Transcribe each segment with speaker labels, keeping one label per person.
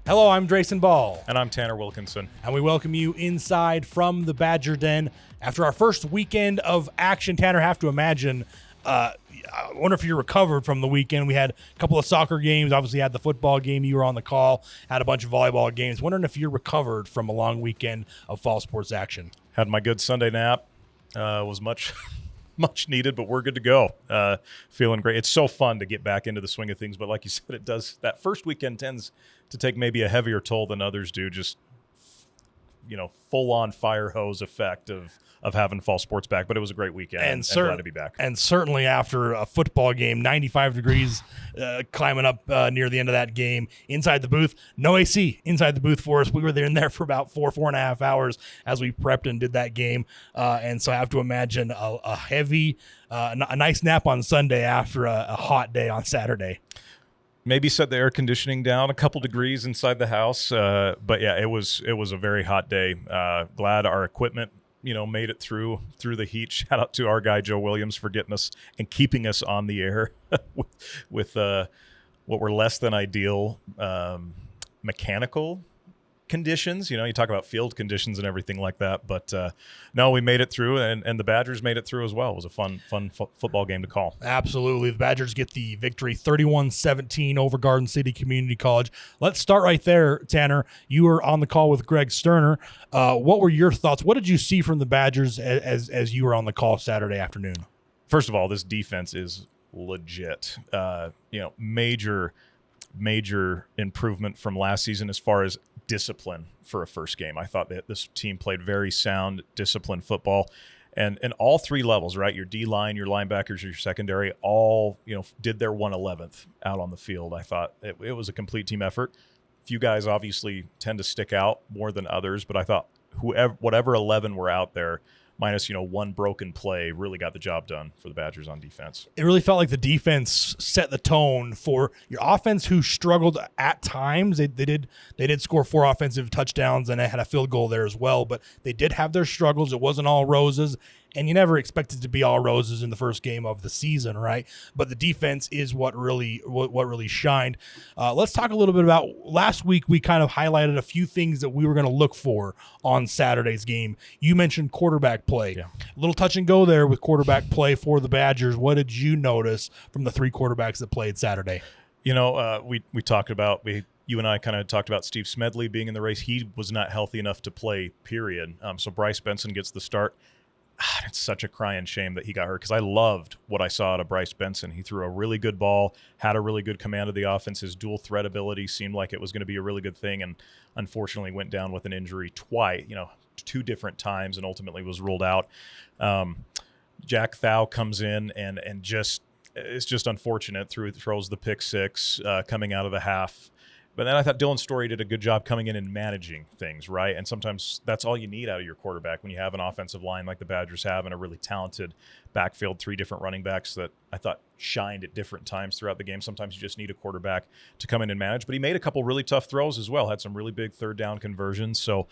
Speaker 1: Hello, I'm Drayson Ball.
Speaker 2: And I'm Tanner Wilkinson.
Speaker 1: And we welcome you inside from the Badger Den. After our first weekend of action, Tanner, have to imagine, I wonder if you recovered from the weekend. We had a couple of soccer games, obviously had the football game. You were on the call, had a bunch of volleyball games. Wondering if you're recovered from a long weekend of fall sports action.
Speaker 2: Had my good Sunday nap. Was much needed, but we're good to go. Feeling great. It's so fun to get back into the swing of things, but like you said, it does. That first weekend tends to take maybe a heavier toll than others do. Just full-on fire hose effect of having fall sports back. But it was a great weekend, and glad to be back.
Speaker 1: And certainly after a football game, 95 degrees, climbing up near the end of that game, inside the booth, no AC inside the booth for us. We were there in there for about four and a half hours as we prepped and did that game. And so I have to imagine a heavy, a nice nap on Sunday after a hot day on Saturday.
Speaker 2: Maybe set the air conditioning down a couple degrees inside the house. But yeah, it was a very hot day. Glad our equipment, made it through the heat. Shout out to our guy, Joe Williams, for getting us and keeping us on the air with what were less than ideal mechanical conditions. You talk about field conditions and everything like that, but no, we made it through, and the Badgers made it through as well. It was a fun football game to call.
Speaker 1: Absolutely. The Badgers get the victory 31-17 over Garden City Community College. Let's start right there, Tanner. You were on the call with Greg Sterner. What were your thoughts? What did you see from the Badgers as you were on the call Saturday afternoon?
Speaker 2: First of all, this defense is legit. Major improvement from last season as far as discipline for a first game. I thought that this team played very sound, disciplined football, and all three levels, right? Your D-line, your linebackers, your secondary, all did their 1/11th out on the field. I thought it was a complete team effort. A few guys obviously tend to stick out more than others, but I thought whatever 11 were out there, minus one broken play, really got the job done for the Badgers on defense.
Speaker 1: It really felt like the defense set the tone for your offense, who struggled at times. They did score 4 offensive touchdowns, and they had a field goal there as well, but they did have their struggles. It wasn't all roses, and you never expect it to be all roses in the first game of the season, right? But the defense is what really shined. Let's talk a little bit about last week. We kind of highlighted a few things that we were going to look for on Saturday's game. You mentioned quarterback play. Yeah. A little touch and go there with quarterback play for the Badgers. What did you notice from the 3 quarterbacks that played Saturday?
Speaker 2: We talked about you and I kind of talked about Steve Smedley being in the race. He was not healthy enough to play, period. So Bryce Benson gets the start. It's such a crying shame that he got hurt, because I loved what I saw out of Bryce Benson. He threw a really good ball, had a really good command of the offense. His dual threat ability seemed like it was going to be a really good thing, and unfortunately went down with an injury twice, 2 different times, and ultimately was ruled out. Jack Thau comes in and it's just unfortunate. Throws the pick 6 coming out of the half. But then I thought Dylan Story did a good job coming in and managing things, right? And sometimes that's all you need out of your quarterback when you have an offensive line like the Badgers have, and a really talented backfield, 3 different running backs that I thought shined at different times throughout the game. Sometimes you just need a quarterback to come in and manage. But he made a couple really tough throws as well, had some really big 3rd-down conversions. So,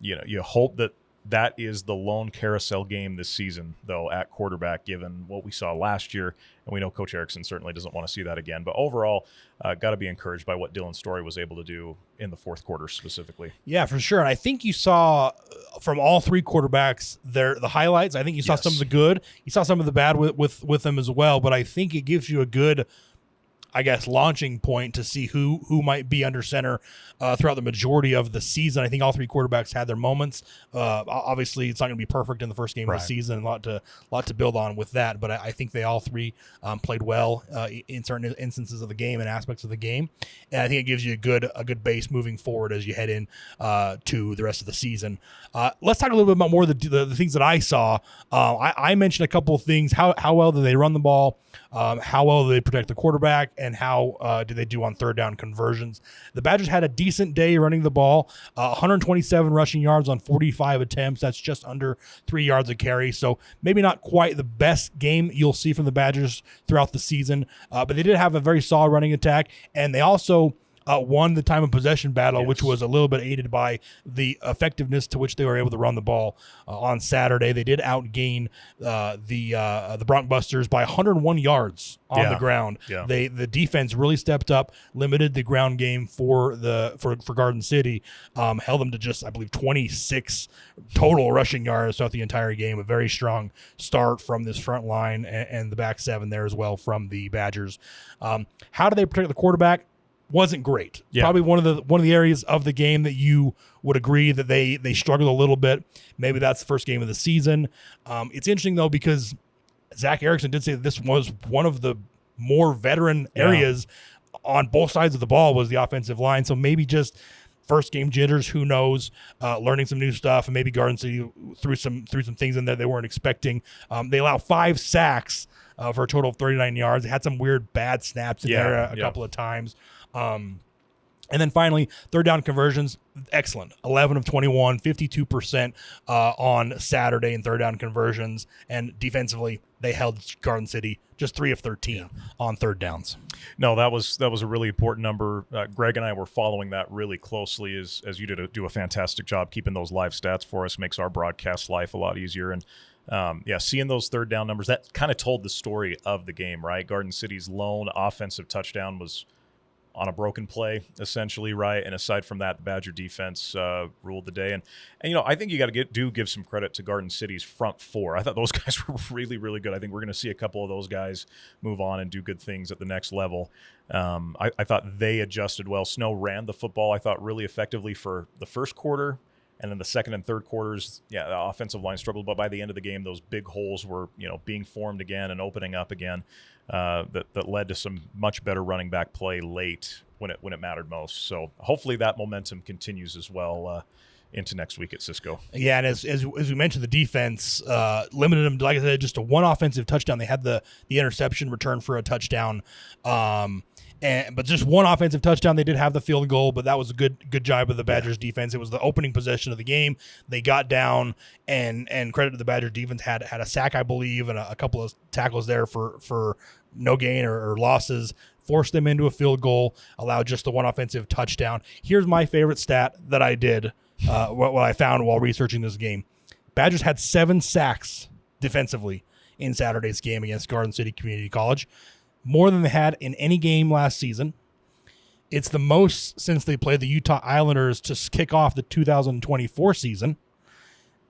Speaker 2: you hope that is the lone carousel game this season, though, at quarterback, given what we saw last year. And we know Coach Erickson certainly doesn't want to see that again. But overall, got to be encouraged by what Dylan Story was able to do in the 4th quarter specifically.
Speaker 1: Yeah, for sure. And I think you saw from all 3 quarterbacks the highlights. I think you saw some of the good. You saw some of the bad with them as well. But I think it gives you a good, launching point to see who might be under center throughout the majority of the season. I think all 3 quarterbacks had their moments. Obviously, it's not going to be perfect in the first game of the season. A lot to build on with that. But I think they all 3 played well in certain instances of the game and aspects of the game. And I think it gives you a good base moving forward as you head in to the rest of the season. Let's talk a little bit about more of the things that I saw. I mentioned a couple of things. How well do they run the ball? How well do they protect the quarterback? And how do they do on 3rd-down conversions? The Badgers had a decent day running the ball, 127 rushing yards on 45 attempts. That's just under 3 yards a carry. So maybe not quite the best game you'll see from the Badgers throughout the season, but they did have a very solid running attack, and they also won the time of possession battle,
Speaker 2: Yes.
Speaker 1: which was a little bit aided by the effectiveness to which they were able to run the ball on Saturday. They did outgain the Bronc Busters by 101 yards on the ground.
Speaker 2: Yeah.
Speaker 1: The defense really stepped up, limited the ground game for Garden City, held them to just, I believe, 26 total rushing yards throughout the entire game. A very strong start from this front line and the back seven there as well from the Badgers. How do they protect the quarterback? Wasn't great.
Speaker 2: Yeah.
Speaker 1: Probably one of the areas of the game that you would agree that they struggled a little bit. Maybe that's the first game of the season. It's interesting though, because Zach Erickson did say that this was one of the more veteran areas on both sides of the ball was the offensive line. So maybe just first game jitters, who knows, learning some new stuff, and maybe Garden City threw some things in there they weren't expecting. They allow 5 sacks for a total of 39 yards. They had some weird bad snaps in there a couple of times. And then finally, third down conversions, excellent. 11 of 21, 52% on Saturday in third down conversions. And defensively, they held Garden City just 3 of 13 on third downs.
Speaker 2: No, that was a really important number. Greg and I were following that really closely as you do a fantastic job keeping those live stats for us. Makes our broadcast life a lot easier. And seeing those third down numbers, that kind of told the story of the game, right? Garden City's lone offensive touchdown was on a broken play, essentially, right? And aside from that, the Badger defense ruled the day. And I think you got to give some credit to Garden City's front four. I thought those guys were really, really good. I think we're going to see a couple of those guys move on and do good things at the next level. I thought they adjusted well. Snow ran the football, I thought, really effectively for the first quarter. And then the second and third quarters, the offensive line struggled. But by the end of the game, those big holes were, being formed again and opening up again. That led to some much better running back play late when it mattered most. So hopefully that momentum continues as well into next week at Cisco. Yeah,
Speaker 1: and as we mentioned, the defense limited them, like I said, just to one offensive touchdown. They had the interception return for a touchdown. But just one offensive touchdown. They did have the field goal, but that was a good job of the Badgers defense. It was the opening possession of the game. They got down, and credit to the Badgers defense, had a sack, I believe, and a couple of tackles there for no gain or losses, forced them into a field goal, allowed just the one offensive touchdown. Here's my favorite stat that I did, what I found while researching this game. Badgers had 7 sacks defensively in Saturday's game against Garden City Community College. More than they had in any game last season. It's the most since they played the Utah Islanders to kick off the 2024 season.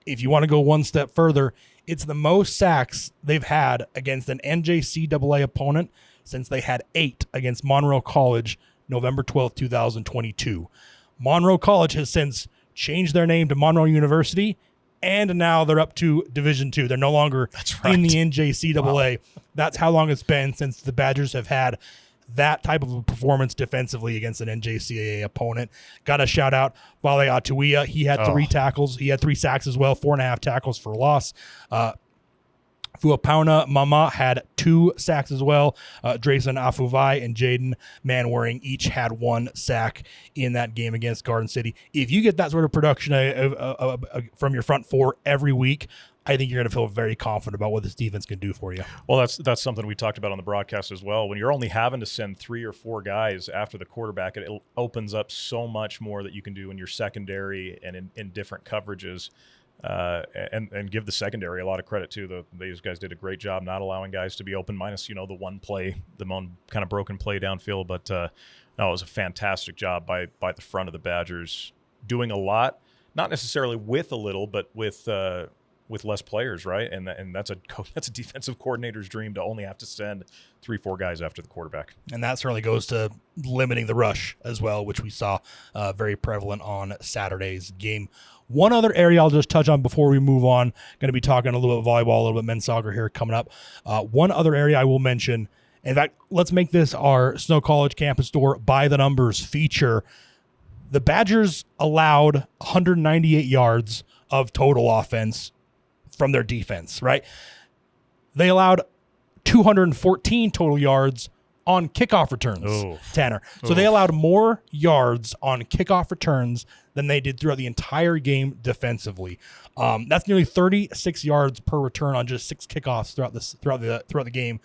Speaker 1: If you want to go one step further, it's the most sacks they've had against an NJCAA opponent since they had 8 against Monroe College November 12th, 2022. Monroe College has since changed their name to Monroe University, and now they're up to Division II. They're no longer in the NJCAA. Wow. That's how long it's been since the Badgers have had that type of a performance defensively against an NJCAA opponent. Got to shout out Fale Atuaia. He had 3 tackles. He had 3 sacks as well, 4.5 tackles for loss. Fuapauna Mama had 2 sacks as well. Drayson Afuvai and Jaden Manwaring each had 1 sack in that game against Garden City. If you get that sort of production from your front four every week, I think you're going to feel very confident about what this defense can do for you.
Speaker 2: Well, that's something we talked about on the broadcast as well. When you're only having to send 3 or 4 guys after the quarterback, it opens up so much more that you can do in your secondary and in different coverages. And give the secondary a lot of credit too. These guys did a great job not allowing guys to be open, minus the one play, the one kind of broken play downfield. But no, it was a fantastic job by the front of the Badgers, doing a lot, not necessarily with a little, but with less players, right? And that's a defensive coordinator's dream, to only have to send 3-4 guys after the quarterback.
Speaker 1: And that certainly goes to limiting the rush as well, which we saw very prevalent on Saturday's game. One other area I'll just touch on before we move on. Going to be talking a little bit of volleyball, a little bit men's soccer here coming up. One other area I will mention, in fact, let's make this our Snow College Campus Store by the numbers feature. The Badgers allowed 198 yards of total offense from their defense, right? They allowed 214 total yards on kickoff returns, Tanner. So they allowed more yards on kickoff returns than they did throughout the entire game defensively. That's nearly 36 yards per return on just 6 kickoffs throughout the game.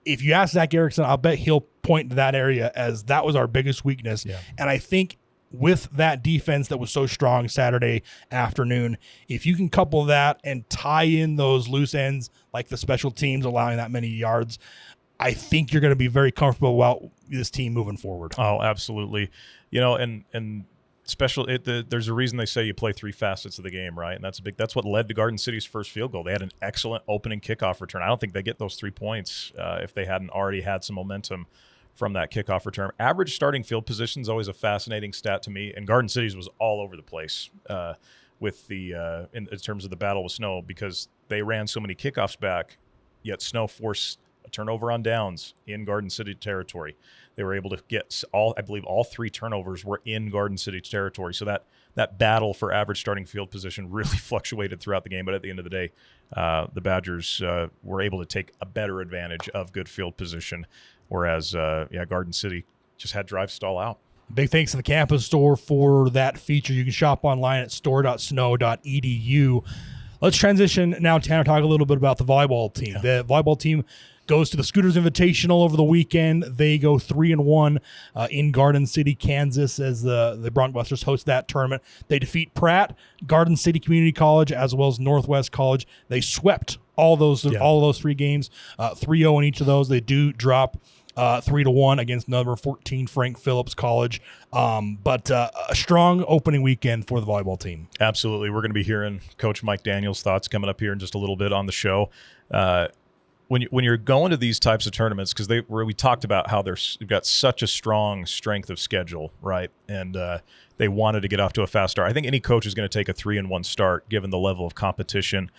Speaker 1: if you ask Zach Erickson, I'll bet he'll point to that area as that was our biggest weakness.
Speaker 2: Yeah.
Speaker 1: And I think with that defense that was so strong Saturday afternoon, if you can couple that and tie in those loose ends, like the special teams allowing that many yards, I think you're going to be very comfortable about this team moving forward.
Speaker 2: Oh, absolutely. And there's a reason they say you play three facets of the game, right? And that's what led to Garden City's first field goal. They had an excellent opening kickoff return. I don't think they get those 3 points if they hadn't already had some momentum from that kickoff return. Average starting field position is always a fascinating stat to me, and Garden City's was all over the place with the in terms of the battle with snow, because they ran so many kickoffs back, yet snow forced a turnover on downs in Garden City territory. They were able to get I believe all 3 turnovers were in Garden City territory. So that battle for average starting field position really fluctuated throughout the game. But at the end of the day, the Badgers were able to take a better advantage of good field position, whereas Garden City just had drives stall out.
Speaker 1: Big thanks to the campus store for that feature. You can shop online at store.snow.edu. Let's transition now, Tanner, talk a little bit about the volleyball team. Yeah. The volleyball team goes to the Scooters Invitational over the weekend. They go 3-1 in Garden City, Kansas, as the Broncbusters host that tournament. They defeat Pratt, Garden City Community College, as well as Northwest College. They swept all those 3 games, 3-0 in each of those. They do drop 3-1 against number 14 Frank Phillips College. But a strong opening weekend for the volleyball team.
Speaker 2: Absolutely. We're going to be hearing Coach Mike Daniels' thoughts coming up here in just a little bit on the show. When you're going to these types of tournaments, because we talked about how they've got such a strong strength of schedule, right? And they wanted to get off to a fast start. I think any coach is going to take a 3-1 start given the level of competition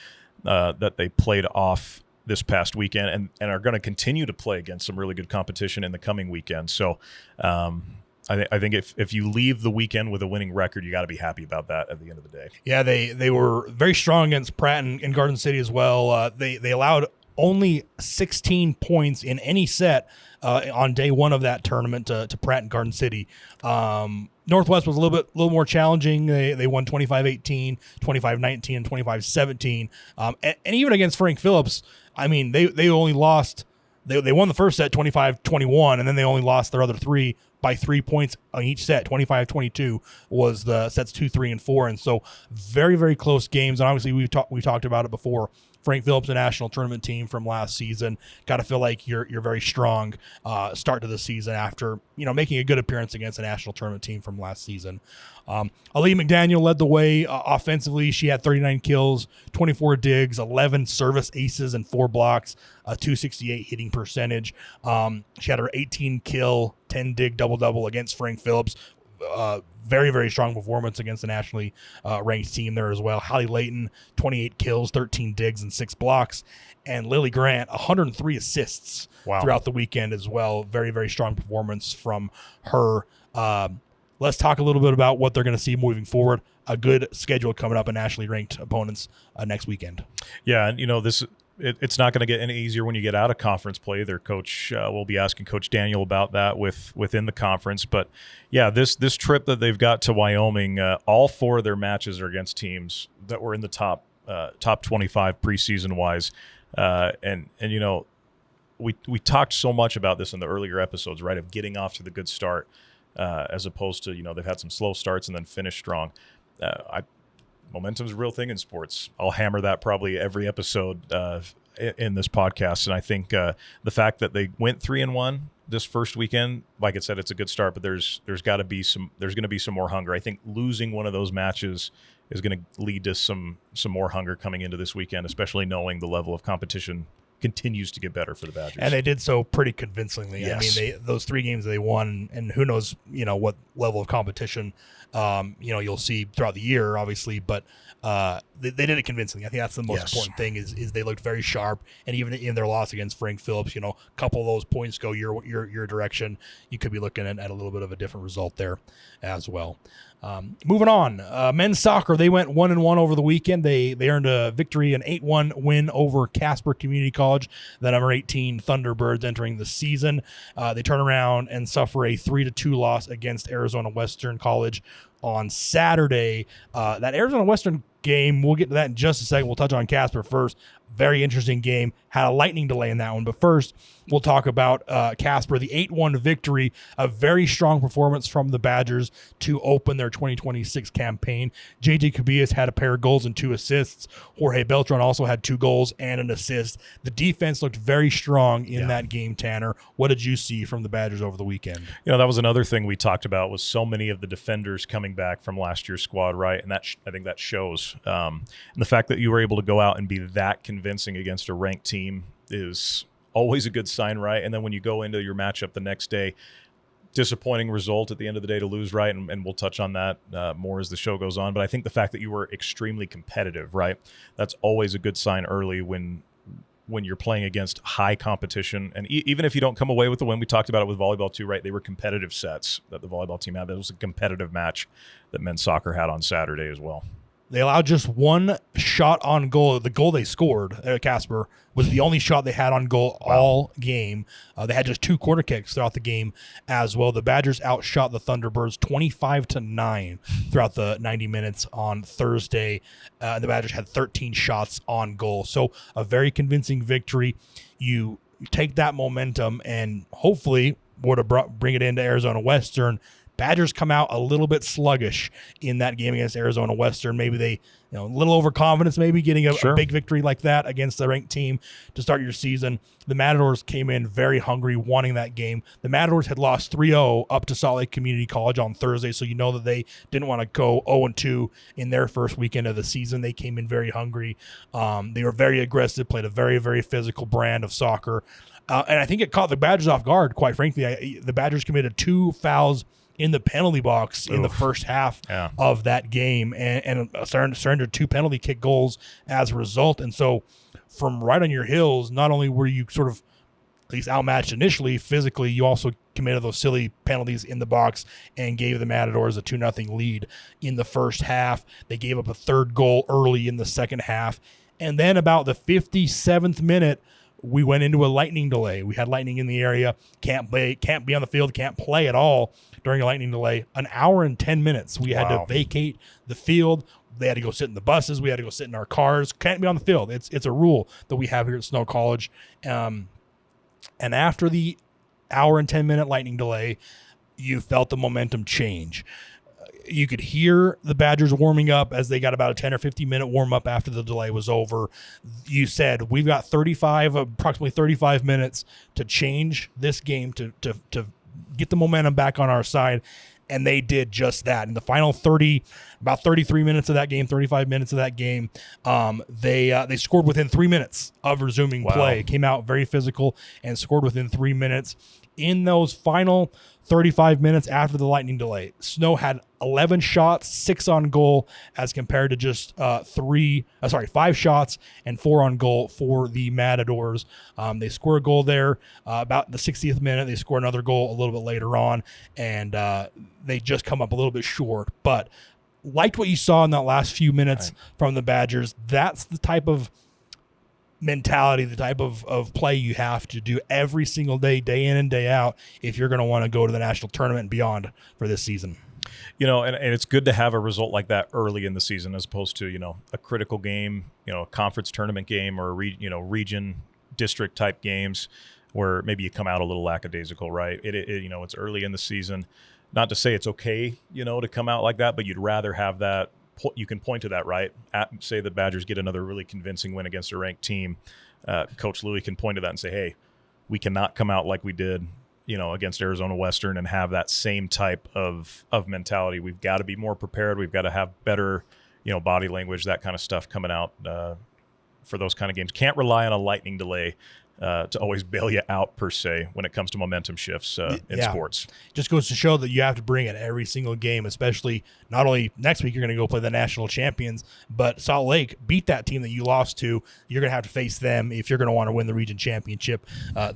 Speaker 2: that they played off this past weekend and are going to continue to play against some really good competition in the coming weekend. So I think if you leave the weekend with a winning record, you got to be happy about that at the end of the day.
Speaker 1: Yeah, they were very strong against Pratt and Garden City as well. They allowed only 16 points in any set on day one of that tournament to Pratt and Garden City. Northwest was a little more challenging. They won 25-18, 25-19, and 25-17. And even against Frank Phillips, I mean, they only lost. They won the first set 25-21, and then they only lost their other 3 by 3 points on each set. 25-22 was the sets 2, 3, and 4, and so very, very close games. And obviously, we talked about it before. Frank Phillips, a national tournament team from last season. Got to feel like you're very strong start to the season after making a good appearance against a national tournament team from last season. Ali McDaniel led the way offensively. She had 39 kills, 24 digs, 11 service aces, and 4 blocks, a 268 hitting percentage. She had her 18 kill, 10 dig double against Frank Phillips. Very, very strong performance against the nationally ranked team there as well. Hallie Layton, 28 kills, 13 digs, and 6 blocks. And Lily Grant, 103 assists throughout the weekend as well. Very, very strong performance from her. Let's talk a little bit about what they're going to see moving forward. A good schedule coming up and nationally ranked opponents next weekend.
Speaker 2: Yeah, and it's not going to get any easier when you get out of conference play. Their coach will be asking Coach Daniel about that within the conference. But yeah, this trip that they've got to Wyoming, all 4 of their matches are against teams that were in the top 25 preseason wise. And we talked so much about this in the earlier episodes, right? Of getting off to the good start as opposed to they've had some slow starts and then finish strong. Momentum's a real thing in sports. I'll hammer that probably every episode in this podcast. And I think the fact that they went 3-1 this first weekend, like I said, it's a good start, but there's going to be some more hunger. I think losing one of those matches is going to lead to some more hunger coming into this weekend, especially knowing the level of competition continues to get better for the Badgers.
Speaker 1: And they did so pretty convincingly.
Speaker 2: Yes.
Speaker 1: I mean, those 3 games they won, and who knows, what level of competition, you'll see throughout the year, obviously, but they did it convincingly. I think that's the most important thing is they looked very sharp, and even in their loss against Frank Phillips, a couple of those points go your direction. You could be looking at a little bit of a different result there as well. Moving on, men's soccer, they went 1-1 over the weekend. They earned a victory, an 8-1 win over Casper Community College, the number 18 Thunderbirds entering the season. They turn around and suffer a 3-2 loss against Arizona Western College on Saturday. That Arizona Western game, we'll get to that in just a second. We'll touch on Casper first. Very interesting game. had a lightning delay in that one. But first, we'll talk about Casper, the 8-1 victory, a very strong performance from the Badgers to open their 2026 campaign. J.J. Cubillas had a pair of goals and 2 assists. Jorge Beltran also had 2 goals and an assist. The defense looked very strong in that game, Tanner. What did you see from the Badgers over the weekend?
Speaker 2: That was another thing we talked about, was so many of the defenders coming back from last year's squad, right? And that I think that shows. And the fact that you were able to go out and be that convincing against a ranked team is always a good sign, right? And then when you go into your matchup the next day, disappointing result at the end of the day to lose, right? And we'll touch on that more as the show goes on. But I think the fact that you were extremely competitive, right? That's always a good sign early when you're playing against high competition. And even if you don't come away with the win, we talked about it with volleyball too, right? They were competitive sets that the volleyball team had. That was a competitive match that men's soccer had on Saturday as well.
Speaker 1: They allowed just 1 shot on goal. The goal they scored, Casper, was the only shot they had on goal all game. They had just 2 corner kicks throughout the game as well. The Badgers outshot the Thunderbirds 25-9 throughout the 90 minutes on Thursday. The Badgers had 13 shots on goal. So a very convincing victory. You take that momentum and hopefully would have bring it into Arizona Western. Badgers come out a little bit sluggish in that game against Arizona Western. Maybe they, a little overconfidence, maybe getting a big victory like that against the ranked team to start your season. The Matadors came in very hungry, wanting that game. The Matadors had lost 3-0 up to Salt Lake Community College on Thursday, so you know that they didn't want to go 0-2 in their first weekend of the season. They came in very hungry. They were very aggressive, played a very, very physical brand of soccer. And I think it caught the Badgers off guard, quite frankly. The Badgers committed 2 fouls in the penalty box in the first half of that game and surrendered 2 penalty kick goals as a result. And so from right on your heels, not only were you sort of at least outmatched initially physically, you also committed those silly penalties in the box and gave the Matadors a 2-0 lead in the first half. They gave up a 3rd goal early in the second half. And then about the 57th minute, we went into a lightning delay. We had lightning in the area, can't be on the field, can't play at all during a lightning delay. An hour and 10 minutes. We had to vacate the field. They had to go sit in the buses. We had to go sit in our cars. Can't be on the field. It's a rule that we have here at Snow College. And after the hour and 10 minute lightning delay, you felt the momentum change. You could hear the Badgers warming up as they got about a 10 or 15 minute warm up after the delay was over. You said, we've got approximately 35 minutes to change this game, to get the momentum back on our side. And they did just that. In the final about 33 minutes of that game, 35 minutes of that game, they scored within 3 minutes of resuming play. Came out very physical and scored within 3 minutes. In those final 35 minutes after the lightning delay, Snow had 11 shots, 6 on goal, as compared to just 5 shots and 4 on goal for the Matadors. They score a goal there about the 60th minute. They score another goal a little bit later on, and they just come up a little bit short. But liked what you saw in that last few minutes from the Badgers. That's the type of mentality, the type of play you have to do every single day in and day out, if you're going to want to go to the national tournament and beyond for this season.
Speaker 2: And it's good to have a result like that early in the season, as opposed to, a critical game, a conference tournament game, or region district type games where maybe you come out a little lackadaisical, right? It's early in the season. Not to say it's okay, to come out like that, but you'd rather have that. You can point to that, right? Say the Badgers get another really convincing win against a ranked team. Coach Louis can point to that and say, hey, we cannot come out like we did, against Arizona Western and have that same type of mentality. We've got to be more prepared. We've got to have better, body language, that kind of stuff coming out for those kind of games. Can't rely on a lightning delay to always bail you out, per se, when it comes to momentum shifts in sports.
Speaker 1: Just goes to show that you have to bring it every single game, especially not only next week you're going to go play the national champions, but Salt Lake beat that team that you lost to. You're going to have to face them if you're going to want to win the region championship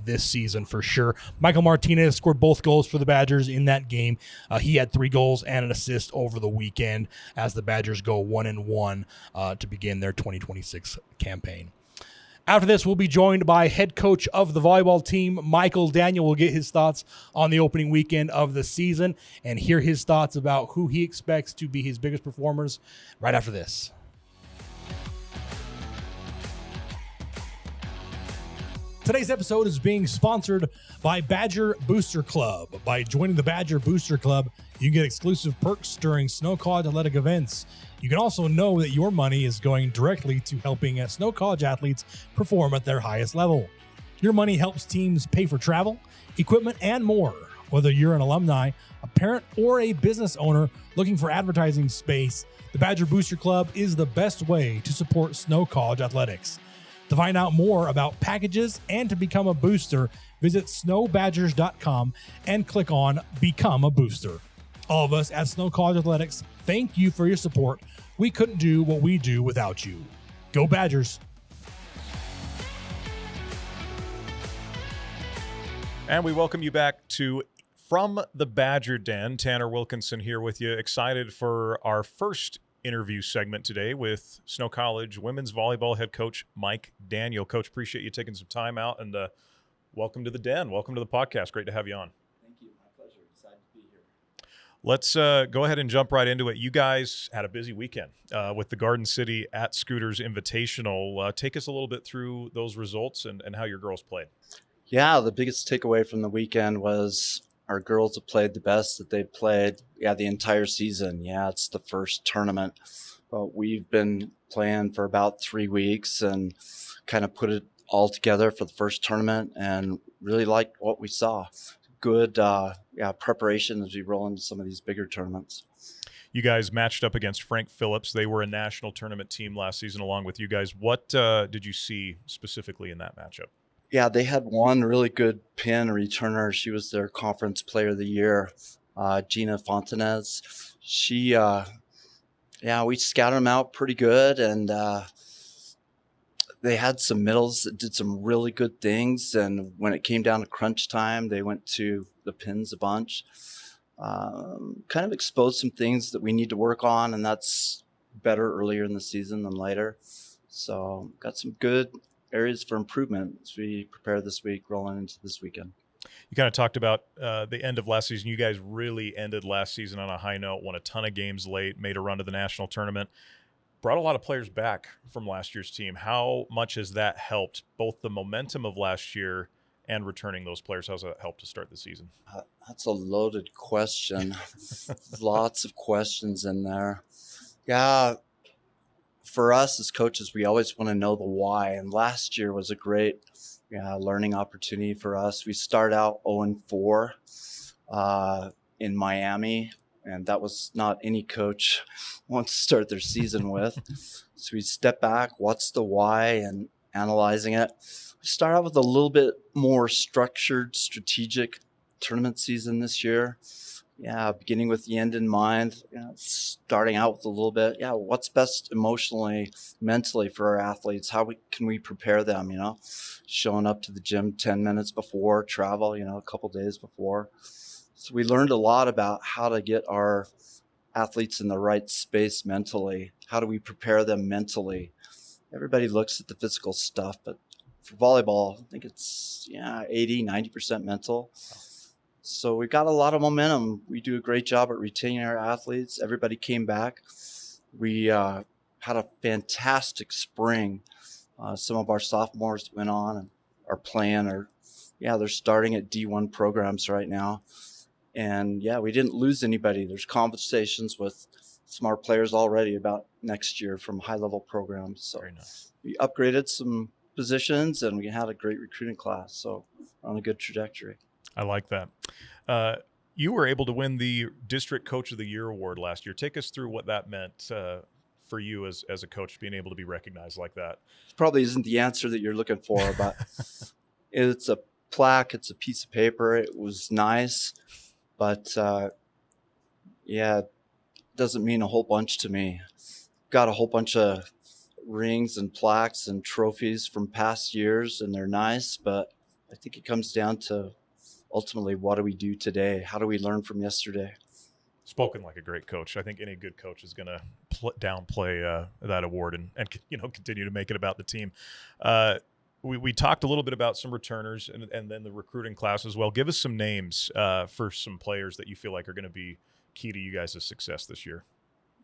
Speaker 1: this season for sure. Michael Martinez scored both goals for the Badgers in that game. He had 3 goals and an assist over the weekend as the Badgers go 1-1 to begin their 2026 campaign. After this, we'll be joined by head coach of the volleyball team, Michael Daniel. Will get his thoughts on the opening weekend of the season and hear his thoughts about who he expects to be his biggest performers right after this. Today's episode is being sponsored by Badger Booster Club. By joining the Badger Booster Club, you can get exclusive perks during Snow College athletic events. You can also know that your money is going directly to helping Snow College athletes perform at their highest level. Your money helps teams pay for travel, equipment, and more. Whether you're an alumni, a parent, or a business owner looking for advertising space, the Badger Booster Club is the best way to support Snow College athletics. To find out more about packages and to become a booster, visit snowbadgers.com and click on Become a Booster. All of us at Snow College Athletics, thank you for your support. We couldn't do what we do without you. Go Badgers!
Speaker 2: And we welcome you back to From the Badger Den. Tanner Wilkinson here with you. Excited for our first interview segment today with Snow College women's volleyball head coach Mike Daniel. Coach, appreciate you taking some time out, and welcome to the Den. Welcome to the podcast. Great to have you on.
Speaker 3: Thank you. My pleasure. Excited to be here.
Speaker 2: Let's go ahead and jump right into it. You guys had a busy weekend with the Garden City at Scooters Invitational. Take us a little bit through those results and how your girls played.
Speaker 3: Yeah, the biggest takeaway from the weekend was our girls have played the best that they've played, the entire season. Yeah, it's the first tournament, but we've been playing for about 3 weeks and kind of put it all together for the first tournament and really liked what we saw. Good preparation as we roll into some of these bigger tournaments.
Speaker 2: You guys matched up against Frank Phillips. They were a national tournament team last season along with you guys. What did you see specifically in that matchup?
Speaker 3: Yeah, they had one really good pin returner. She was their conference player of the year, Gina Fontanez. She, we scouted them out pretty good, and they had some middles that did some really good things. And when it came down to crunch time, they went to the pins a bunch. Kind of exposed some things that we need to work on, and that's better earlier in the season than later. So got some good areas for improvement as we prepare this week, rolling into this weekend.
Speaker 2: You kind of talked about the end of last season. You guys really ended last season on a high note, won a ton of games late, made a run to the national tournament, brought a lot of players back from last year's team. How much has that helped both the momentum of last year and returning those players? How's that helped to start the season?
Speaker 3: That's a loaded question. Lots of questions in there. Yeah. For us as coaches, we always want to know the why. And last year was a great learning opportunity for us. We start out 0-4 in Miami, and that was not any coach wants to start their season with. So we step back, what's the why, and analyzing it. We start out with a little bit more structured, strategic tournament season this year. Yeah, beginning with the end in mind, starting out with a little bit, what's best emotionally, mentally for our athletes? How can we prepare them, showing up to the gym 10 minutes before travel, a couple days before. So we learned a lot about how to get our athletes in the right space mentally. How do we prepare them mentally? Everybody looks at the physical stuff, but for volleyball, I think it's 80, 90% mental. So we got a lot of momentum. We do a great job at retaining our athletes. Everybody came back. We had a fantastic spring. Some of our sophomores went on and are playing, they're starting at D1 programs right now. And we didn't lose anybody. There's conversations with some of our players already about next year from high-level programs. So
Speaker 2: Very nice.
Speaker 3: We upgraded some positions and we had a great recruiting class. So we're on a good trajectory.
Speaker 2: I like that. You were able to win the District Coach of the Year award last year. Take us through what that meant for you as a coach, being able to be recognized like that.
Speaker 3: Probably isn't the answer that you're looking for, but it's a plaque. It's a piece of paper. It was nice, but it doesn't mean a whole bunch to me. Got a whole bunch of rings and plaques and trophies from past years, and they're nice, but I think it comes down to ultimately, what do we do today? How do we learn from yesterday?
Speaker 2: Spoken like a great coach. I think any good coach is going to downplay that award and continue to make it about the team. We talked a little bit about some returners and then the recruiting class as well. Give us some names for some players that you feel like are going to be key to you guys' success this year.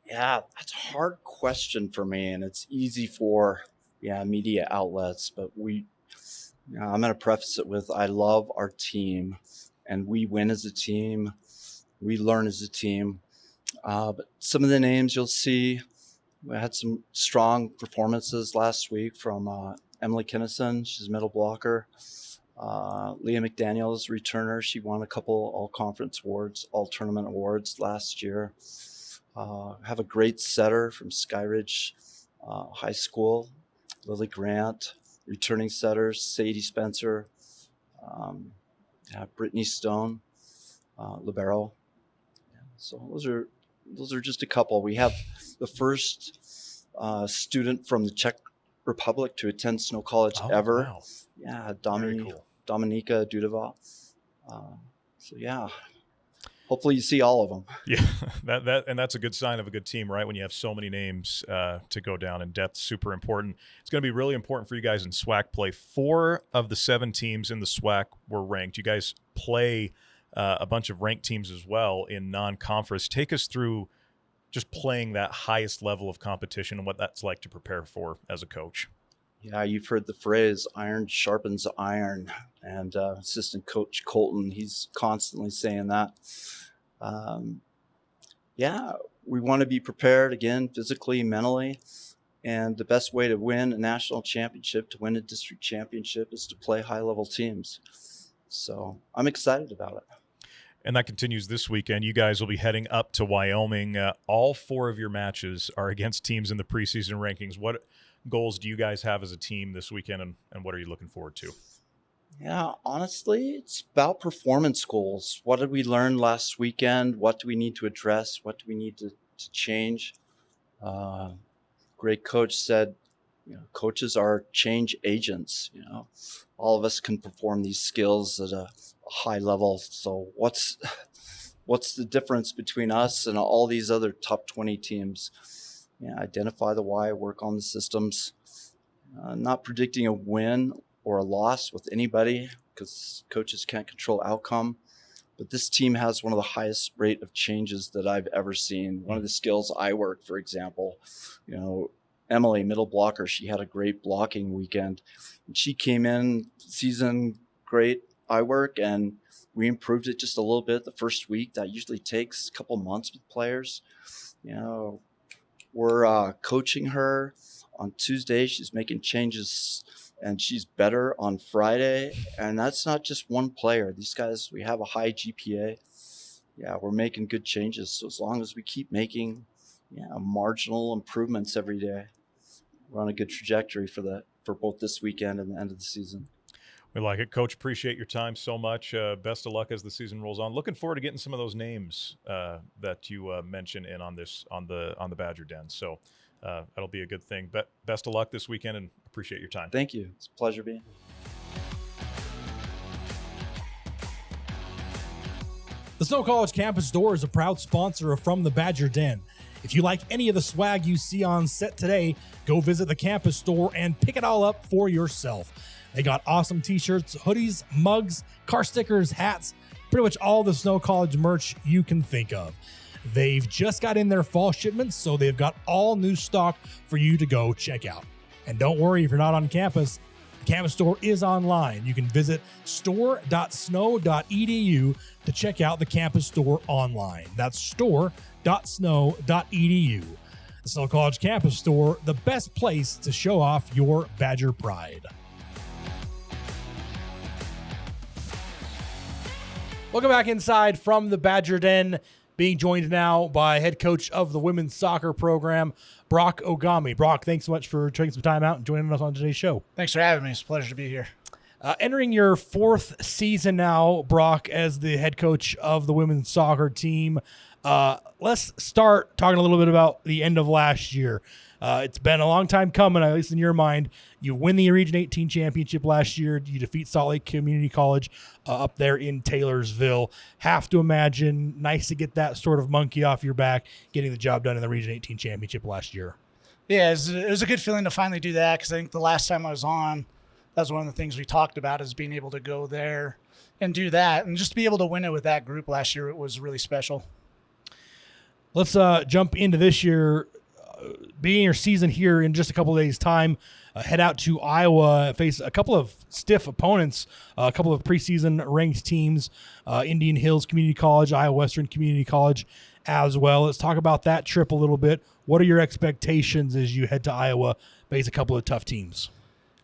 Speaker 3: Yeah, that's a hard question for me, and it's easy for media outlets, but we I'm going to preface it with I love our team, and we win as a team. We learn as a team. But some of the names you'll see, we had some strong performances last week from Emily Kinnison. She's a middle blocker. Leah McDaniel's returner. She won a couple all-conference awards, all-tournament awards last year. Have a great setter from Skyridge High School, Lily Grant. Returning setters, Sadie Spencer, Brittany Stone, libero. So those are just a couple. We have the first student from the Czech Republic to attend Snow College ever.
Speaker 2: Wow.
Speaker 3: Yeah,
Speaker 2: Cool.
Speaker 3: Dominika Dudova. Hopefully you see all of them.
Speaker 2: Yeah, and that's a good sign of a good team, right? When you have so many names to go down, and depth super important. It's going to be really important for you guys in SWAC play. 4 of the 7 teams in the SWAC were ranked. You guys play a bunch of ranked teams as well in non-conference. Take us through just playing that highest level of competition and what that's like to prepare for as a coach.
Speaker 3: Yeah, you've heard the phrase iron sharpens iron, and assistant coach Colton, he's constantly saying that. We want to be prepared again, physically, mentally, and the best way to win a national championship, to win a district championship, is to play high-level teams. So I'm excited about it.
Speaker 2: And that continues this weekend. You guys will be heading up to Wyoming. All 4 of your matches are against teams in the preseason rankings. What goals do you guys have as a team this weekend, and what are you looking forward to?
Speaker 3: Yeah, honestly, it's about performance goals. What did we learn last weekend? What do we need to address? What do we need to change? Great coach said, coaches are change agents. All of us can perform these skills at a high level. So what's the difference between us and all these other top 20 teams? Identify the why, work on the systems. Not predicting a win or a loss with anybody, because coaches can't control outcome. But this team has one of the highest rate of changes that I've ever seen. One of the skills I work, for example, Emily, middle blocker, she had a great blocking weekend. And she came in season great eye work, and we improved it just a little bit the first week. That usually takes a couple months with players. We're coaching her on Tuesday. She's making changes, and she's better on Friday. And that's not just one player. These guys, we have a high GPA. We're making good changes. So as long as we keep making marginal improvements every day, we're on a good trajectory for both this weekend and the end of the season.
Speaker 2: We like it. Coach, appreciate your time so much. Best of luck as the season rolls on. Looking forward to getting some of those names that you mentioned in on the Badger Den. So that'll be a good thing. But best of luck this weekend, and appreciate your time.
Speaker 3: Thank you. It's a pleasure being here.
Speaker 1: The Snow College Campus Store is a proud sponsor of From the Badger Den. If you like any of the swag you see on set today, go visit the campus store and pick it all up for yourself. They got awesome t-shirts, hoodies, mugs, car stickers, hats, pretty much all the Snow College merch you can think of. They've just got in their fall shipments, so they've got all new stock for you to go check out. And don't worry if you're not on campus, the campus store is online. You can visit store.snow.edu to check out the campus store online. That's store.snow.edu. The Snow College Campus Store, the best place to show off your Badger pride. Welcome back inside from the Badger Den, being joined now by head coach of the women's soccer program, Brock Ogami. Brock, thanks so much for taking some time out and joining us on today's show.
Speaker 4: Thanks for having me. It's a pleasure to be here.
Speaker 1: Entering your 4th season now, Brock, as the head coach of the women's soccer team. Let's start talking a little bit about the end of last year. It's been a long time coming, at least in your mind. You win the Region 18 championship last year. You defeat Salt Lake Community College up there in Taylorsville. Have to imagine nice to get that sort of monkey off your back, getting the job done in the Region 18 championship last year.
Speaker 4: Yeah, it was a good feeling to finally do that, because I think the last time I was on, that was one of the things we talked about, is being able to go there and do that. And just to be able to win it with that group last year, it was really special.
Speaker 1: Let's jump into this year. Being your season here in just a couple of days' time, head out to Iowa, face a couple of stiff opponents, a couple of preseason ranked teams, Indian Hills Community College, Iowa Western Community College as well. Let's talk about that trip a little bit. What are your expectations as you head to Iowa, face a couple of tough teams?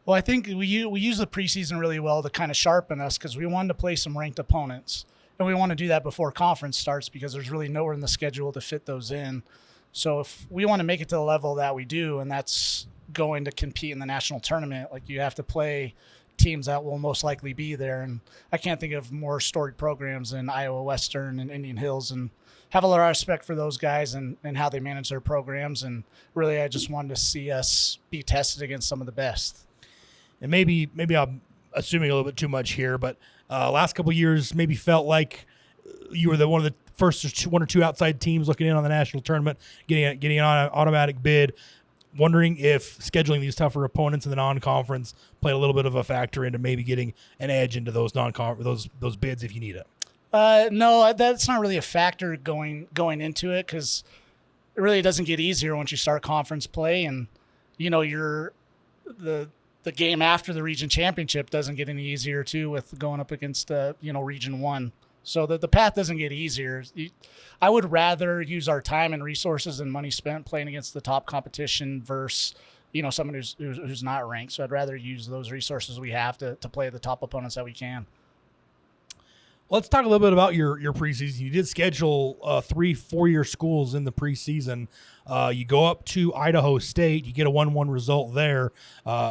Speaker 4: Well, I think we use the preseason really well to kind of sharpen us because we wanted to play some ranked opponents. And we want to do that before conference starts because there's really nowhere in the schedule to fit those in. So if we want to make it to the level that we do, and that's going to compete in the national tournament, like you have to play teams that will most likely be there. And I can't think of more storied programs than Iowa Western and Indian Hills, and have a lot of respect for those guys and how they manage their programs. And really, I just wanted to see us be tested against some of the best.
Speaker 1: And maybe I'm assuming a little bit too much here, but last couple of years maybe felt like you were one of the first one or two outside teams looking in on the national tournament, getting on an automatic bid. Wondering if scheduling these tougher opponents in the non-conference played a little bit of a factor into maybe getting an edge into those those bids if you need it.
Speaker 4: No, that's not really a factor going into it because it really doesn't get easier once you start conference play, and you're the game after the region championship doesn't get any easier too with going up against region 1. So the path doesn't get easier. I would rather use our time and resources and money spent playing against the top competition versus someone who's not ranked. So I'd rather use those resources we have to play the top opponents that we can.
Speaker 1: Let's talk a little bit about your preseason. You did schedule 3 4-year schools in the preseason. You go up to Idaho State. You get a 1-1 result there.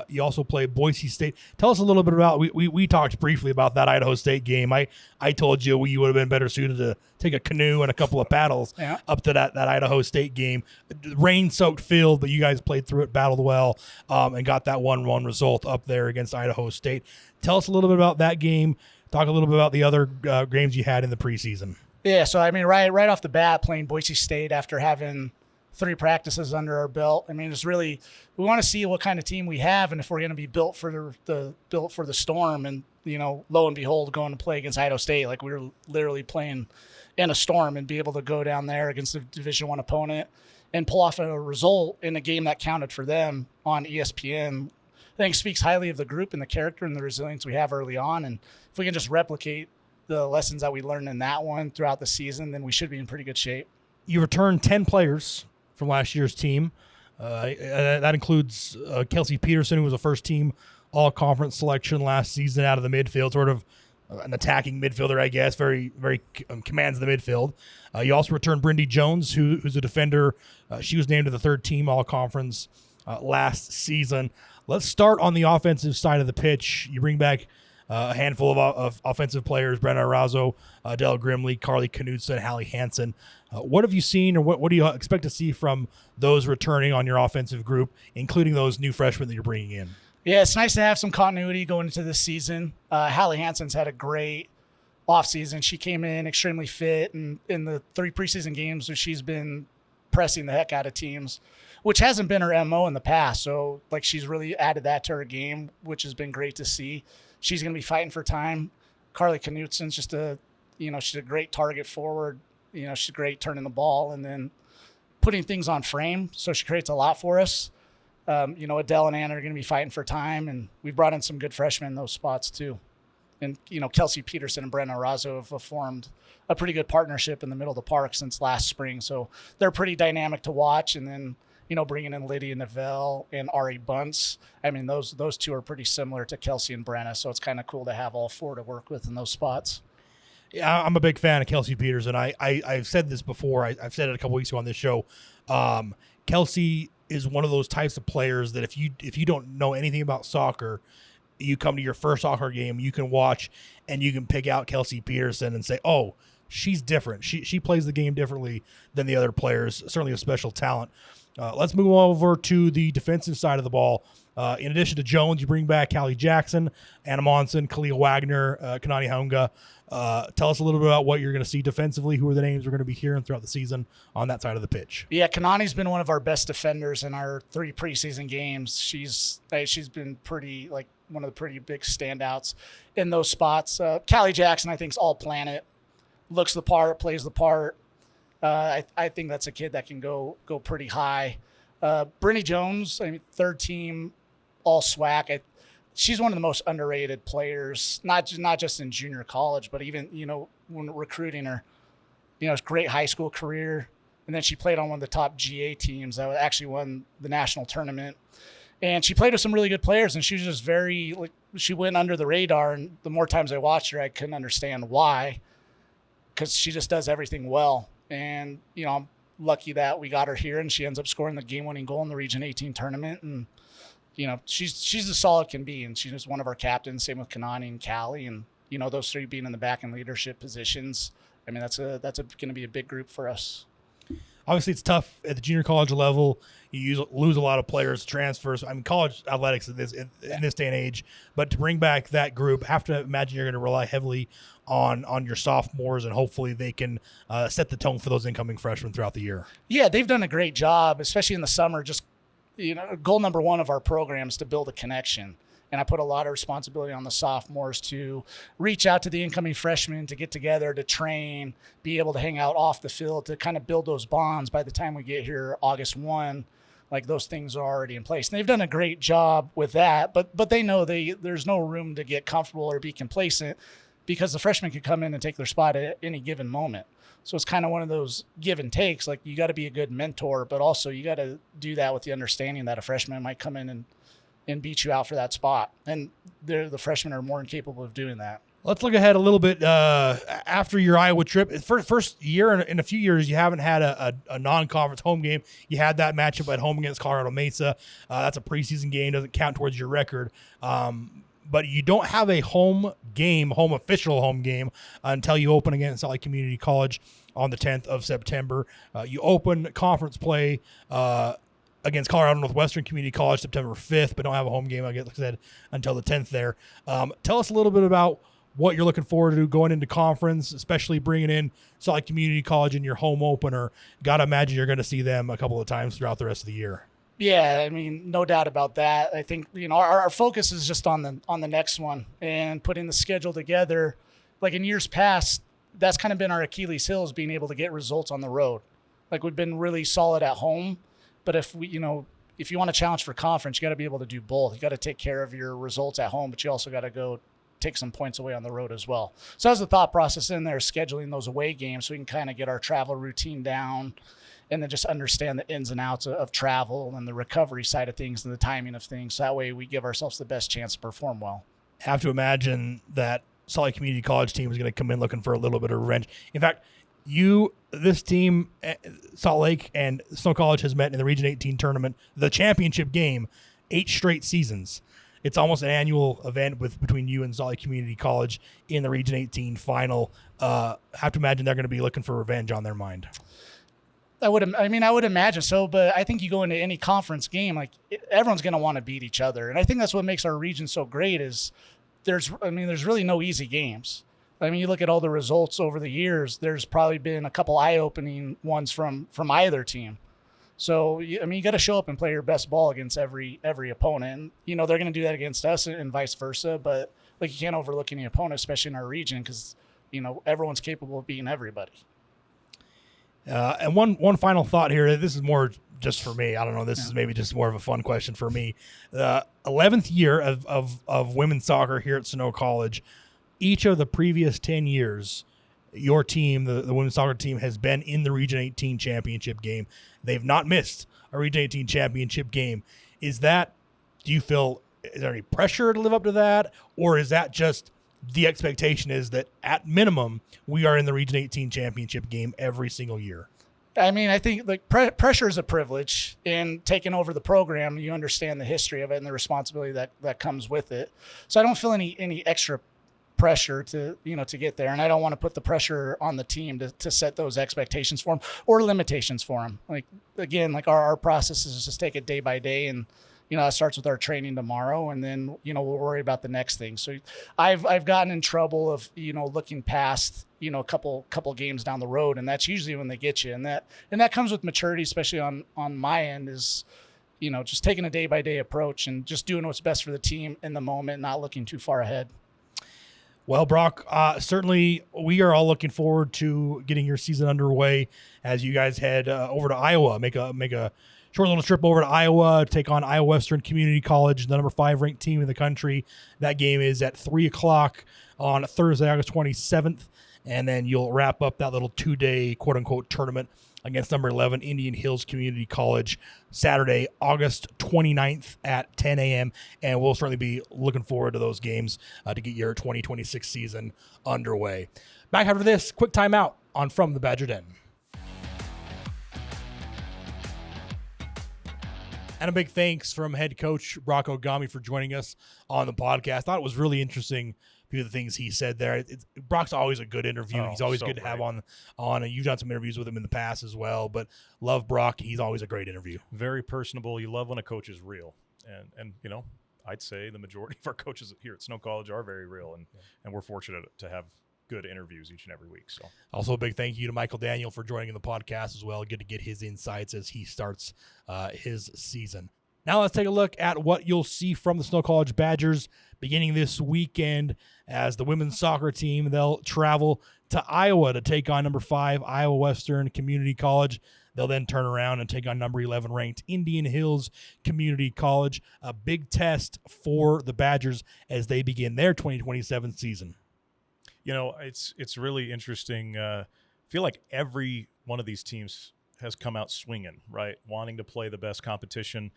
Speaker 1: You also play Boise State. Tell us a little bit about. We talked briefly about that Idaho State game. I told you you would have been better suited to take a canoe and a couple of paddles up to that Idaho State game. Rain-soaked field, but you guys played through it, battled well, and got that 1-1 result up there against Idaho State. Tell us a little bit about that game. Talk a little bit about the other games you had in the preseason.
Speaker 4: Yeah, so I mean, right off the bat, playing Boise State after having 3 practices under our belt. I mean, it's really, we want to see what kind of team we have and if we're going to be built for the storm. And lo and behold, going to play against Idaho State, like we were literally playing in a storm, and be able to go down there against a Division I opponent and pull off a result in a game that counted for them on ESPN. I think speaks highly of the group and the character and the resilience we have early on. And if we can just replicate the lessons that we learned in that one throughout the season, then we should be in pretty good shape. You
Speaker 1: returned 10 players from last year's team. That includes Kelsey Peterson, who was a first-team all-conference selection last season out of the midfield, sort of an attacking midfielder, I guess, very, very commands the midfield. You also returned Brindy Jones, who's a defender. She was named to the third-team all-conference last season. Let's start on the offensive side of the pitch. You bring back a handful of offensive players: Brenna Arazo, Adele Grimley, Carly Knudsen, Hallie Hansen. What have you seen, or what do you expect to see from those returning on your offensive group, including those new freshmen that you're bringing in?
Speaker 4: Yeah, it's nice to have some continuity going into this season. Hallie Hansen's had a great offseason. She came in extremely fit, and in the 3 preseason games, she's been pressing the heck out of teams, which hasn't been her MO in the past. So, she's really added that to her game, which has been great to see. She's going to be fighting for time. Carly Knudsen's just she's a great target forward. She's great turning the ball and then putting things on frame. So she creates a lot for us. Adele and Anna are going to be fighting for time, and we've brought in some good freshmen in those spots too. And, Kelsey Peterson and Brenna Arazo have formed a pretty good partnership in the middle of the park since last spring. So they're pretty dynamic to watch. And then, bringing in Lydia Neville and Ari Bunce. I mean, those 2 are pretty similar to Kelsey and Brenna. So it's kind of cool to have all 4 to work with in those spots.
Speaker 1: Yeah, I'm a big fan of Kelsey Peterson. I've said this before. I've said it a couple weeks ago on this show. Kelsey is one of those types of players that if you don't know anything about soccer, you come to your first soccer game, you can watch and you can pick out Kelsey Peterson and say, oh, she's different. She plays the game differently than the other players. Certainly a special talent. Let's move over to the defensive side of the ball. In addition to Jones, you bring back Callie Jackson, Anna Monson, Kalia Wagner, Kanani Haunga. Tell us a little bit about what you're going to see defensively. Who are the names we're going to be hearing throughout the season on that side of the pitch?
Speaker 4: Yeah, Kanani's been one of our best defenders in our 3 preseason games. She's been pretty, one of the pretty big standouts in those spots. Callie Jackson, I think, is all planet. Looks the part, plays the part. I think that's a kid that can go pretty high. Brindy Jones, 3rd-team all SWAC. She's one of the most underrated players, not just in junior college, but even, when recruiting her, it's a great high school career. And then she played on one of the top GA teams that actually won the national tournament. And she played with some really good players, and she was just she went under the radar. And the more times I watched her, I couldn't understand why, because she just does everything well. And, I'm lucky that we got her here, and she ends up scoring the game-winning goal in the Region 18 tournament. And, she's as solid can be, and she's one of our captains, same with Kanani and Callie. And, those three being in the back and leadership positions, I mean, that's going to be a big group for us.
Speaker 1: Obviously, it's tough at the junior college level. You lose a lot of players, transfers. I mean, college athletics in this day and age. But to bring back that group, have to imagine you're going to rely heavily on your sophomores, and hopefully they can set the tone for those incoming freshmen throughout the year. Yeah,
Speaker 4: they've done a great job, especially in the summer. Just goal number one of our program is to build a connection. And I put a lot of responsibility on the sophomores to reach out to the incoming freshmen, to get together, to train, be able to hang out off the field, to kind of build those bonds. By the time we get here August 1, like, those things are already in place. And they've done a great job with that, but they know there's no room to get comfortable or be complacent, because the freshmen can come in and take their spot at any given moment. So it's kind of one of those give and takes. Like, you got to be a good mentor, but also you got to do that with the understanding that a freshman might come in and beat you out for that spot. And the freshmen are more than capable of doing that.
Speaker 1: Let's look ahead a little bit after your Iowa trip. First year in a few years, you haven't had a non-conference home game. You had that matchup at home against Colorado Mesa. That's a preseason game, doesn't count towards your record. But you don't have a official home game until you open against Salt Lake Community College on the 10th of September. You open conference play against Colorado Northwestern Community College September 5th, but don't have a home game, like I said, until the 10th there. Tell us a little bit about what you're looking forward to going into conference, especially bringing in Salt Lake Community College in your home opener. Got to imagine you're going to see them a couple of times throughout the rest of the year.
Speaker 4: Yeah, I mean, no doubt about that. I think, our focus is just on the next one and putting the schedule together. Like in years past, that's kind of been our Achilles heel, is being able to get results on the road. Like, we've been really solid at home, but if you want to challenge for conference, you got to be able to do both. You got to take care of your results at home, but you also got to go take some points away on the road as well. So that's the thought process in there, scheduling those away games so we can kind of get our travel routine down, and then just understand the ins and outs of travel and the recovery side of things and the timing of things. So that way we give ourselves the best chance to perform well.
Speaker 1: Have to imagine that Salt Lake Community College team is going to come in looking for a little bit of revenge. In fact, this team, Salt Lake and Snow College, has met in the Region 18 tournament, the championship game, 8 straight seasons. It's almost an annual event between you and Salt Lake Community College in the Region 18 final. Have to imagine they're going to be looking for revenge on their mind.
Speaker 4: I would imagine so, but I think you go into any conference game, like, everyone's going to want to beat each other. And I think that's what makes our region so great is there's really no easy games. I mean, you look at all the results over the years, there's probably been a couple eye-opening ones from either team. So, you got to show up and play your best ball against every opponent. And, they're going to do that against us and vice versa. But, like, you can't overlook any opponent, especially in our region, because, everyone's capable of beating everybody.
Speaker 1: And one final thought here. This is more just for me. I don't know. This is maybe just more of a fun question for me. The 11th year of women's soccer here at Snow College. Each of the previous 10 years, your team, the women's soccer team, has been in the Region 18 championship game. They've not missed a Region 18 championship game. Do you feel, is there any pressure to live up to that? Or is that just the expectation is that at minimum, we are in the Region 18 championship game every single year?
Speaker 4: I mean, I think pressure is a privilege, and taking over the program, you understand the history of it and the responsibility that comes with it. So I don't feel any extra pressure to get there, and I don't want to put the pressure on the team to set those expectations for them or limitations for them. Like, again, like our process is just take it day by day, and it starts with our training tomorrow, and then we'll worry about the next thing. So I've gotten in trouble of looking past a couple games down the road, and that's usually when they get you, and that comes with maturity, especially on my end, is just taking a day by day approach and just doing what's best for the team in the moment, not looking too far ahead.
Speaker 1: Well, Brock, certainly we are all looking forward to getting your season underway as you guys head over to Iowa, make a short little trip over to Iowa to take on Iowa Western Community College, the number 5 ranked team in the country. That game is at 3 o'clock on Thursday, August 27th. And then you'll wrap up that little 2-day quote-unquote tournament against number 11 Indian Hills Community College Saturday, August 29th at 10 a.m. And we'll certainly be looking forward to those games to get your 2026 season underway. Back after this, quick timeout on From the Badger Den. And a big thanks from head coach Brock Ogami for joining us on the podcast. I thought it was really interesting, a few of the things he said there. Brock's always a good interview. He's always good to have on. And you've done some interviews with him in the past as well. But love Brock. He's always a great interview.
Speaker 2: Very personable. You love when a coach is real. And you know, I'd say the majority of our coaches here at Snow College are very real. And we're fortunate to have good interviews each and every week. So
Speaker 1: also a big thank you to Michael Daniel for joining the podcast as well. Good to get his insights as he starts his season. Now let's take a look at what you'll see from the Snow College Badgers beginning this weekend as the women's soccer team. They'll travel to Iowa to take on number 5 Iowa Western Community College. They'll then turn around and take on number 11 ranked Indian Hills Community College. A big test for the Badgers as they begin their 2027 season.
Speaker 2: You know, it's really interesting. I feel like every one of these teams has come out swinging, right? Wanting to play the best competition.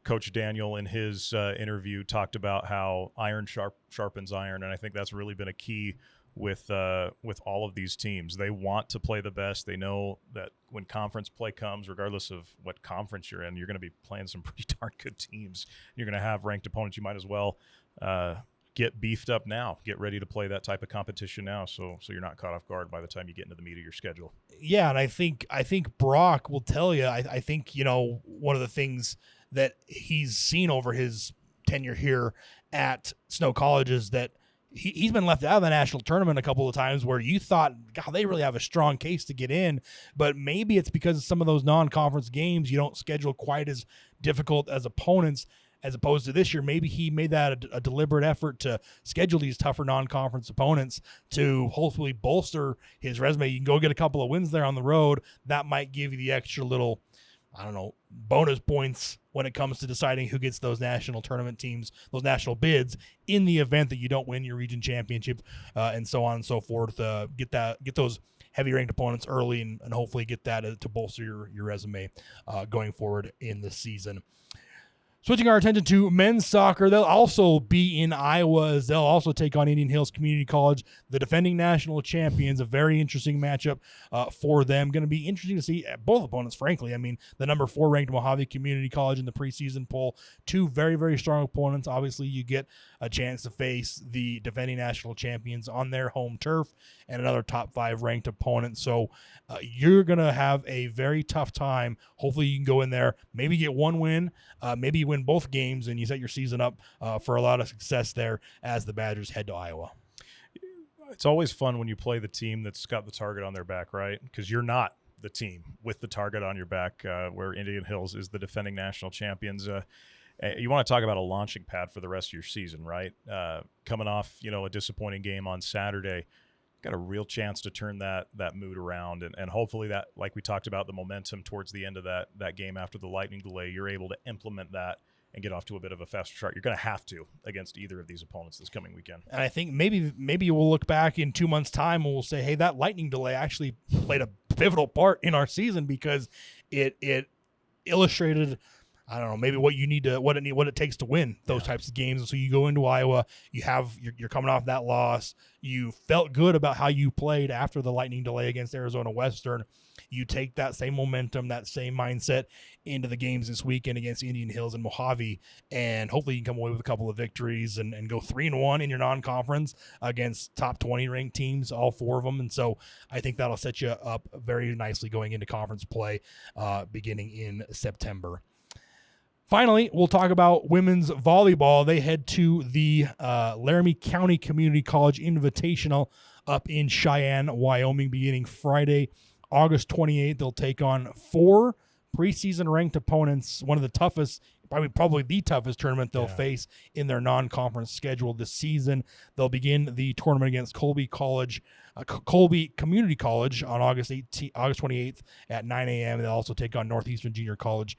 Speaker 2: Coach Daniel in his interview talked about how iron sharpens iron, and I think that's really been a key with all of these teams. They want to play the best. They know that when conference play comes, regardless of what conference you're in, you're going to be playing some pretty darn good teams. You're going to have ranked opponents. You might as well get beefed up now, get ready to play that type of competition now, so you're not caught off guard by the time you get into the meat of your schedule.
Speaker 1: Yeah, and I think Brock will tell you, I think, you know, one of the things that he's seen over his tenure here at Snow College is that he's been left out of the national tournament a couple of times where you thought, God, they really have a strong case to get in, but maybe it's because of some of those non-conference games you don't schedule quite as difficult as opponents. As opposed to this year, maybe he made that a deliberate effort to schedule these tougher non-conference opponents to hopefully bolster his resume. You can go get a couple of wins there on the road. That might give you the extra little, I don't know, bonus points when it comes to deciding who gets those national tournament teams, those national bids, in the event that you don't win your region championship, and so on and so forth. Get those heavy ranked opponents early and hopefully get that to bolster your resume going forward in the season. Switching our attention to men's soccer, they'll also be in Iowa as they'll also take on Indian Hills Community College, the defending national champions. A very interesting matchup for them. Going to be interesting to see both opponents, frankly. I mean, the number 4 ranked Mojave Community College in the preseason poll. 2 very, very strong opponents. Obviously, you get a chance to face the defending national champions on their home turf and another top 5 ranked opponent. So you're going to have a very tough time. Hopefully you can go in there, maybe get one win, maybe you win both games, and you set your season up for a lot of success there as the Badgers head to Iowa.
Speaker 2: It's always fun when you play the team that's got the target on their back, right? Because you're not the team with the target on your back, where Indian Hills is the defending national champions. You want to talk about a launching pad for the rest of your season, right? Coming off, a disappointing game on Saturday, got a real chance to turn that mood around, and hopefully that, like we talked about, the momentum towards the end of that game after the lightning delay, you're able to implement that and get off to a bit of a faster start. You're going to have to against either of these opponents this coming weekend.
Speaker 1: And I think maybe we'll look back in 2 months' time and we'll say, hey, that lightning delay actually played a pivotal part in our season because it illustrated, I don't know, maybe what it takes to win those types of games. And so you go into Iowa, you're coming off that loss. You felt good about how you played after the lightning delay against Arizona Western. You take that same momentum, that same mindset into the games this weekend against Indian Hills and Mojave, and hopefully you can come away with a couple of victories and go 3-1 in your non-conference against top 20 ranked teams, all 4 of them. And so I think that'll set you up very nicely going into conference play beginning in September. Finally, we'll talk about women's volleyball. They head to the Laramie County Community College Invitational up in Cheyenne, Wyoming, beginning Friday, August 28th. They'll take on 4 preseason ranked opponents, one of the toughest probably the toughest tournament they'll face in their non-conference schedule this season. They'll begin the tournament against Colby Community College on August 28th at 9 a.m. And they'll also take on Northeastern Junior College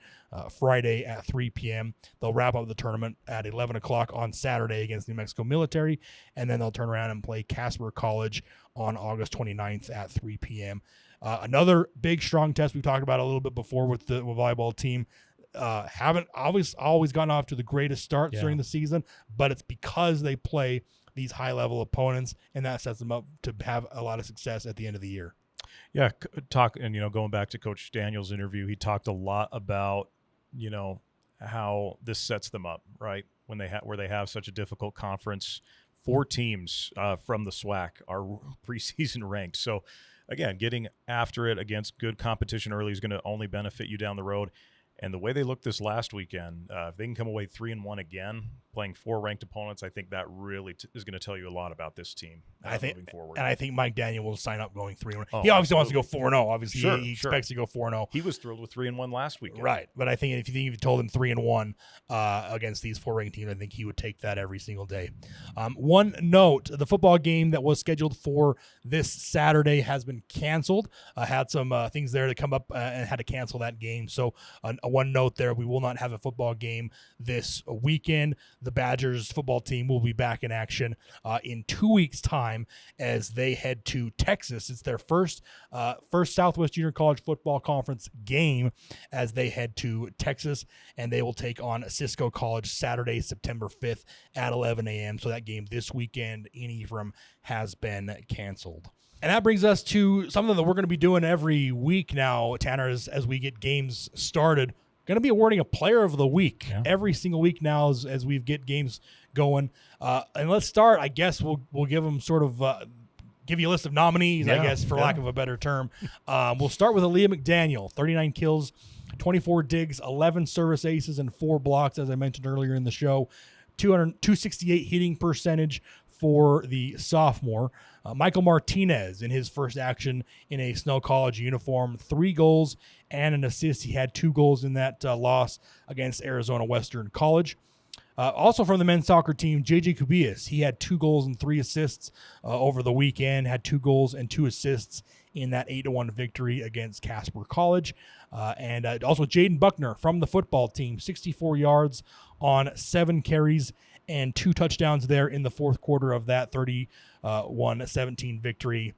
Speaker 1: Friday at 3 p.m. They'll wrap up the tournament at 11 o'clock on Saturday against New Mexico Military, and then they'll turn around and play Casper College on August 29th at 3 p.m. Another big, strong test we've talked about a little bit before with the volleyball team. Haven't always gotten off to the greatest starts during the season, but it's because they play these high-level opponents, and that sets them up to have a lot of success at the end of the year.
Speaker 2: Yeah, going back to Coach Daniel's interview, he talked a lot about, how this sets them up, right? When where they have such a difficult conference. 4 teams from the SWAC are preseason ranked. So, again, getting after it against good competition early is going to only benefit you down the road. And the way they looked this last weekend, if they can come away 3-1 again, playing 4 ranked opponents, I think that really is going to tell you a lot about this team moving forward.
Speaker 1: And I think Mike Daniel will sign up going 3-1.
Speaker 2: Oh,
Speaker 1: he obviously wants to go 4-0. Obviously, he expects to go 4-0.
Speaker 2: He was thrilled with 3-1 last weekend.
Speaker 1: Right. But I think if you told him 3-1 against these 4 ranked teams, I think he would take that every single day. One note, the football game that was scheduled for this Saturday has been canceled. Had some things there to come up and had to cancel that game. So one note there, we will not have a football game this weekend. The Badgers football team will be back in action in 2 weeks' time as they head to Texas. It's their first Southwest Junior College Football Conference game as they head to Texas, and they will take on Cisco College Saturday, September 5th at 11 a.m. So that game this weekend in Ephraim has been canceled. And that brings us to something that we're going to be doing every week now, Tanner, as we get games started. Going to be awarding a player of the week every single week now as we get games going. And let's start, I guess we'll give them sort of give you a list of nominees, I guess, for lack of a better term. We'll start with Aaliyah McDaniel, 39 kills, 24 digs, 11 service aces, and 4 blocks, as I mentioned earlier in the show. 268 hitting percentage for the sophomore. Michael Martinez in his first action in a Snow College uniform, 3 goals and an assist. He had 2 goals in that loss against Arizona Western College. Also from the men's soccer team, J.J. Cubillas. He had 2 goals and 3 assists over the weekend, had 2 goals and 2 assists in that 8-1 victory against Casper College. And also Jaden Buckner from the football team, 64 yards on 7 carries and 2 touchdowns there in the fourth quarter of that 31-17 victory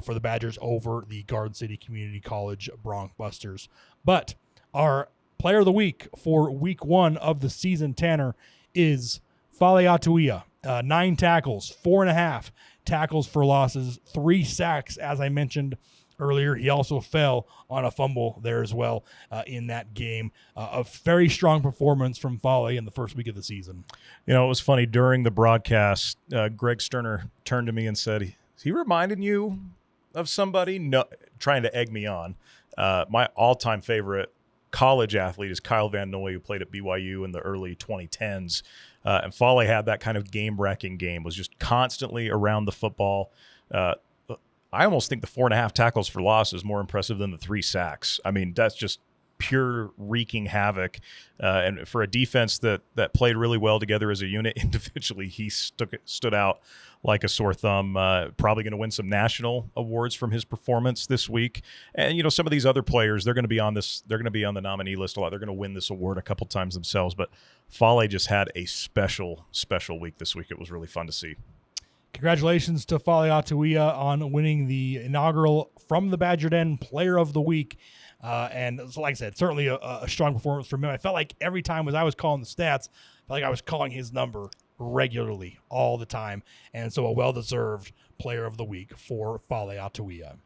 Speaker 1: for the Badgers over the Garden City Community College Bronc Busters. But our player of the week for week 1 of the season, Tanner, is Fale Atuaia. 9 tackles, 4.5 tackles for losses, 3 sacks, as I mentioned earlier. He also fell on a fumble there as well in that game. A very strong performance from Fale in the first week of the season.
Speaker 2: It was funny. During the broadcast, Greg Sterner turned to me and said, is he reminding you of somebody? No, trying to egg me on. My all-time favorite college athlete is Kyle Van Noy, who played at BYU in the early 2010s. And Fale had that kind of game-wrecking game, was just constantly around the football. I almost think the 4.5 tackles for loss is more impressive than the 3 sacks. I mean, that's just pure wreaking havoc. And for a defense that played really well together as a unit, individually, he stood out like a sore thumb. Probably going to win some national awards from his performance this week. And some of these other players, they're going to be on this. They're going to be on the nominee list a lot. They're going to win this award a couple times themselves. But Fale just had a special week this week. It was really fun to see.
Speaker 1: Congratulations to Fale Atuaia on winning the inaugural From the Badger Den Player of the Week. And so, like I said, certainly a strong performance from him. I felt like every time as I was calling the stats, I felt like I was calling his number regularly all the time. And so a well-deserved Player of the Week for Fale Atuaia.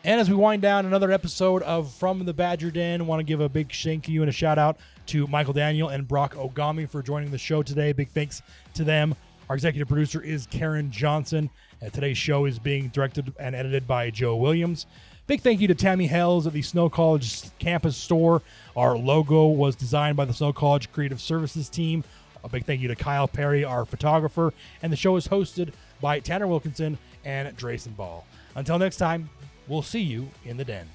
Speaker 1: And as we wind down another episode of From the Badger Den, I want to give a big thank you and a shout-out to Michael Daniel and Brock Ogami for joining the show today. Big thanks to them. Our executive producer is Karen Johnson, and today's show is being directed and edited by Joe Williams. Big thank you to Tammy Hells at the Snow College campus store. Our logo was designed by the Snow College Creative Services team. A big thank you to Kyle Perry, our photographer, and the show is hosted by Tanner Wilkinson and Drayson Ball. Until next time, we'll see you in the den.